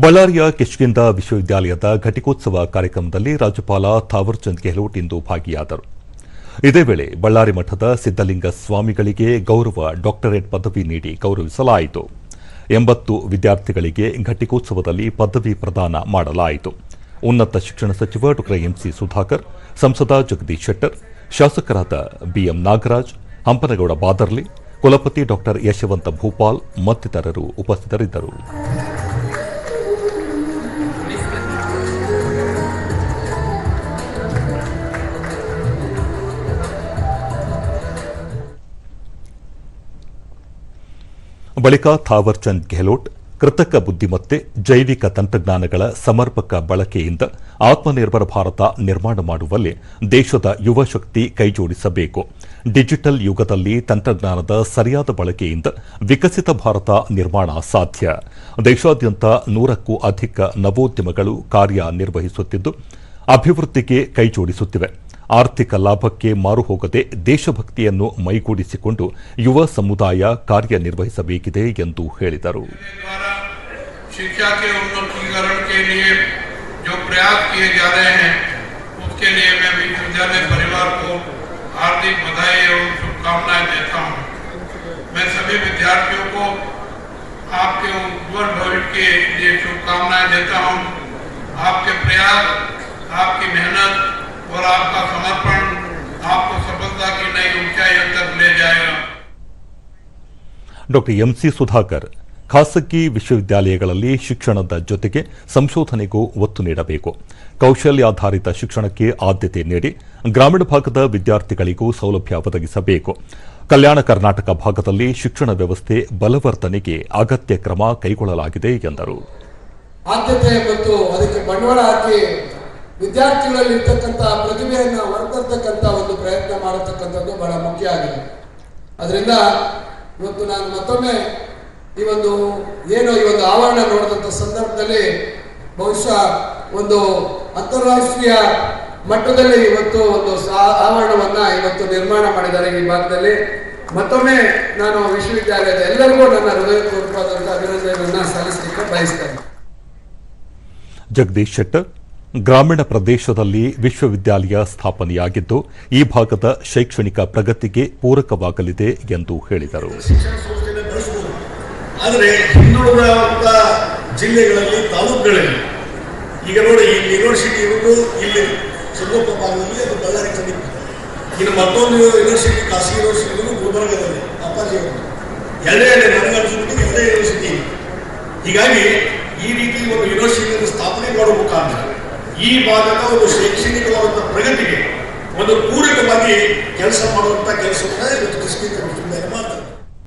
ಬಳ್ಳಾರಿಯ ಕಿಷ್ಕಿಂಧ ವಿಶ್ವವಿದ್ಯಾಲಯದ ಘಟಿಕೋತ್ಸವ ಕಾರ್ಯಕ್ರಮದಲ್ಲಿ ರಾಜ್ಯಪಾಲ ಥಾವರ್ ಚಂದ್ ಗೆಹ್ಲೋಟ್ ಇಂದು ಭಾಗಿಯಾದರು. ಇದೇ ವೇಳೆ ಬಳ್ಳಾರಿ ಮಠದ ಸಿದ್ದಲಿಂಗ ಸ್ವಾಮಿಗಳಿಗೆ ಗೌರವ ಡಾಕ್ಟರೇಟ್ ಪದವಿ ನೀಡಿ ಗೌರವಿಸಲಾಯಿತು. 80 ವಿದ್ಯಾರ್ಥಿಗಳಿಗೆ ಘಟಿಕೋತ್ಸವದಲ್ಲಿ ಪದವಿ ಪ್ರದಾನ ಮಾಡಲಾಯಿತು. ಉನ್ನತ ಶಿಕ್ಷಣ ಸಚಿವ ಡಾ ಎಂಸಿ ಸುಧಾಕರ್, ಸಂಸದ ಜಗದೀಶ್ ಶೆಟ್ಟರ್, ಶಾಸಕರಾದ ಬಿಎಂ ನಾಗರಾಜ್, ಹಂಪನಗೌಡ ಬಾದರ್ಲಿ, ಕುಲಪತಿ ಡಾ ಯಶವಂತ ಭೂಪಾಲ್ ಮತ್ತಿತರರು ಉಪಸ್ಥಿತರಿದ್ದರು. ಬಳಿಕ ಥಾವರ್ ಚಂದ್ ಗೆಹ್ಲೋಟ್ ಕೃತಕ ಬುದ್ದಿಮತ್ತೆ, ಜೈವಿಕ ತಂತ್ರಜ್ಞಾನಗಳ ಸಮರ್ಪಕ ಬಳಕೆಯಿಂದ ಆತ್ಮನಿರ್ಭರ ಭಾರತ ನಿರ್ಮಾಣ ಮಾಡುವಲ್ಲಿ ದೇಶದ ಯುವ ಶಕ್ತಿ ಕೈಜೋಡಿಸಬೇಕು. ಡಿಜಿಟಲ್ ಯುಗದಲ್ಲಿ ತಂತ್ರಜ್ಞಾನದ ಸರಿಯಾದ ಬಳಕೆಯಿಂದ ವಿಕಸಿತ ಭಾರತ ನಿರ್ಮಾಣ ಸಾಧ್ಯ. ದೇಶಾದ್ಯಂತ 100ಕ್ಕೂ ಅಧಿಕ ನವೋದ್ಯಮಗಳು ಕಾರ್ಯನಿರ್ವಹಿಸುತ್ತಿದ್ದು ಅಭಿವೃದ್ಧಿಗೆ ಕೈಜೋಡಿಸುತ್ತಿವೆ. ಆರ್ಥಿಕ ಲಾಭಕ್ಕೆ ಮಾರು ಹೋಗದೆ ದೇಶಭಕ್ತಿಯನ್ನು ಮೈಗೂಡಿಸಿಕೊಂಡು ಯುವ ಸಮುದಾಯ ಕಾರ್ಯನಿರ್ವಹಿಸಬೇಕಿದೆ ಎಂದು ಹೇಳಿದರು. शिक्षा के उन्नतीकरण के लिए जो प्रयास किए जा रहे हैं उसके लिए मैं विश्वविद्यालय परिवार को हार्दिक बधाई और शुभकामनाएं देता हूं। मैं सभी विद्यार्थियों को आपके उज्जवल भविष्य के लिए शुभकामनाएं देता हूं। आपके प्रयास, आपकी मेहनत और आपका समर्पण आपको सफलता की नई ऊंचाइयों तक ले जाएगा. डॉ ಎಂಸಿ ಸುಧಾಕರ್ ಖಾಸಗಿ ವಿಶ್ವವಿದ್ಯಾಲಯಗಳಲ್ಲಿ ಶಿಕ್ಷಣದ ಜೊತೆಗೆ ಸಂಶೋಧನೆಗೂ ಒತ್ತು ನೀಡಬೇಕು. ಕೌಶಲ್ಯಾಧಾರಿತ ಶಿಕ್ಷಣಕ್ಕೆ ಆದ್ಯತೆ ನೀಡಿ ಗ್ರಾಮೀಣ ಭಾಗದ ವಿದ್ಯಾರ್ಥಿಗಳಿಗೂ ಸೌಲಭ್ಯ ಒದಗಿಸಬೇಕು. ಕಲ್ಯಾಣ ಕರ್ನಾಟಕ ಭಾಗದಲ್ಲಿ ಶಿಕ್ಷಣ ವ್ಯವಸ್ಥೆ ಬಲವರ್ಧನೆಗೆ ಅಗತ್ಯ ಕ್ರಮ ಕೈಗೊಳ್ಳಲಾಗಿದೆ ಎಂದರು. ಆದ್ಯತೆ ಮತ್ತು ಅದಕ್ಕೆ ಬಂಡವಾಳ ಹಾಕಿ ವಿದ್ಯಾರ್ಥಿಗಳಲ್ಲಿ ಇರ್ತಕ್ಕಂಥ ಪ್ರತಿಭೆಯನ್ನು ಹೊರತರ್ತಕ್ಕಂಥ ಒಂದು ಪ್ರಯತ್ನ ಮಾಡತಕ್ಕಂಥದ್ದು ಬಹಳ ಮುಖ್ಯ ಆಗಿದೆ. ಅದರಿಂದ ಇವತ್ತು ನಾನು ಮತ್ತೊಮ್ಮೆ ಈ ಒಂದು ಆವರಣ ನೋಡಿದಂಥ ಸಂದರ್ಭದಲ್ಲಿ ಬಹುಶಃ ಒಂದು ಅಂತಾರಾಷ್ಟ್ರೀಯ ಮಟ್ಟದಲ್ಲಿ ಇವತ್ತು ಒಂದು ಆವರಣವನ್ನ ಇವತ್ತು ನಿರ್ಮಾಣ ಮಾಡಿದ್ದಾರೆ ಈ ಭಾಗದಲ್ಲಿ. ಮತ್ತೊಮ್ಮೆ ನಾನು ವಿಶ್ವವಿದ್ಯಾಲಯದ ಎಲ್ಲರಿಗೂ ನನ್ನ ಹೃದಯಪೂರ್ವಕವಾದಂತಹ ಅಭಿನಂದನೆಯನ್ನು ಸಲ್ಲಿಸಲಿಕ್ಕೆ ಬಯಸ್ತೇನೆ. ಜಗದೀಶ್ ಶೆಟ್ಟರ್ ಗ್ರಾಮೀಣ ಪ್ರದೇಶದಲ್ಲಿ ವಿಶ್ವವಿದ್ಯಾಲಯ ಸ್ಥಾಪನೆಯಾಗಿದ್ದು ಈ ಭಾಗದ ಶೈಕ್ಷಣಿಕ ಪ್ರಗತಿಗೆ ಪೂರಕವಾಗಲಿದೆ ಎಂದು ಹೇಳಿದರು. ಆದರೆ ಹಿಂದುಳಿದ ಜಿಲ್ಲೆಗಳಲ್ಲಿ, ತಾಲೂಕುಗಳಲ್ಲಿ ಈಗ ನೋಡಿ, ಈ ಯೂನಿವರ್ಸಿಟಿ ಇರುವುದು ಇಲ್ಲಿ ಶಿವಮೊಗ್ಗ ಭಾಗದಲ್ಲಿ, ಅದು ಬಳ್ಳಾರಿ ಸಮೀಪ. ಇನ್ನು ಮತ್ತೊಂದು ಯೂನಿವರ್ಸಿಟಿ, ಖಾಸಗಿ ಯೂನಿವರ್ಸಿಟಿ ಇರುವುದು ಗುಲ್ಬರ್ಗದಲ್ಲಿ, ಅಪ್ಪಾಜಿ ಎರಡೇ ನನಗನ್ನಿಸ್ಬಿಟ್ಟು ಎರಡೇ ಯೂನಿವರ್ಸಿಟಿ. ಹೀಗಾಗಿ ಈ ರೀತಿ ಒಂದು ಯೂನಿವರ್ಸಿಟಿಯನ್ನು ಸ್ಥಾಪನೆ ಮಾಡುವ ಮುಖಾಂತರ ಈ ಭಾಗದ ಒಂದು ಶೈಕ್ಷಣಿಕವಾದಂಥ ಪ್ರಗತಿಗೆ ಒಂದು ಪೂರಕವಾಗಿ ಕೆಲಸ ಮಾಡುವಂಥ ಕೆಲಸವನ್ನ ಇವತ್ತು ಕಿಷ್ಕಿಂಧ ಮಾಡ್ತಾರೆ.